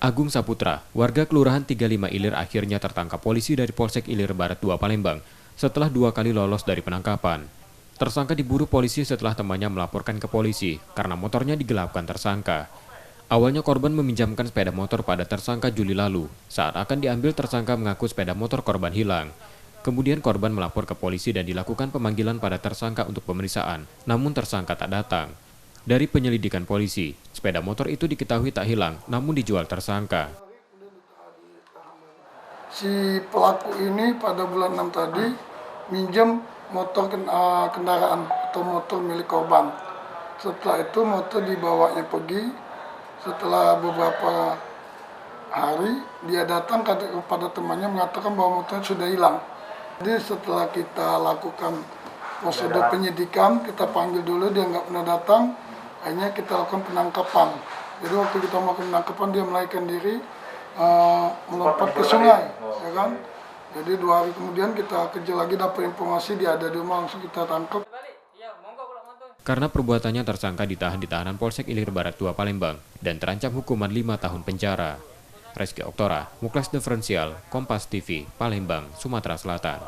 Agung Saputra, warga Kelurahan 35 Ilir akhirnya tertangkap polisi dari Polsek Ilir Barat 2 Palembang setelah 2 kali lolos dari penangkapan. Tersangka diburu polisi setelah temannya melaporkan ke polisi karena motornya digelapkan tersangka. Awalnya korban meminjamkan sepeda motor pada tersangka Juli lalu. Saat akan diambil, tersangka mengaku sepeda motor korban hilang. Kemudian korban melapor ke polisi dan dilakukan pemanggilan pada tersangka untuk pemeriksaan, namun tersangka tak datang. Dari penyelidikan polisi, sepeda motor itu diketahui tak hilang, namun dijual tersangka. Si pelaku ini pada bulan 6 tadi minjem motor kendaraan atau motor milik korban. Setelah itu motor dibawanya pergi. Setelah beberapa hari dia datang kepada temannya mengatakan bahwa motornya sudah hilang. Jadi setelah kita lakukan prosedur penyidikan, kita panggil dulu, dia nggak pernah datang. Akhirnya kita lakukan penangkapan. Jadi waktu kita melakukan penangkapan, dia melarikan diri, melompat ke sungai, ya kan? Jadi 2 hari kemudian kita kejar lagi, dapat informasi dia ada di rumah, langsung kita tangkap. Karena perbuatannya, tersangka ditahan di tahanan Polsek Ilir Barat 2 Palembang dan terancam hukuman 5 tahun penjara. Reski Oktora, Muklas Diferensial, Kompas TV, Palembang, Sumatera Selatan.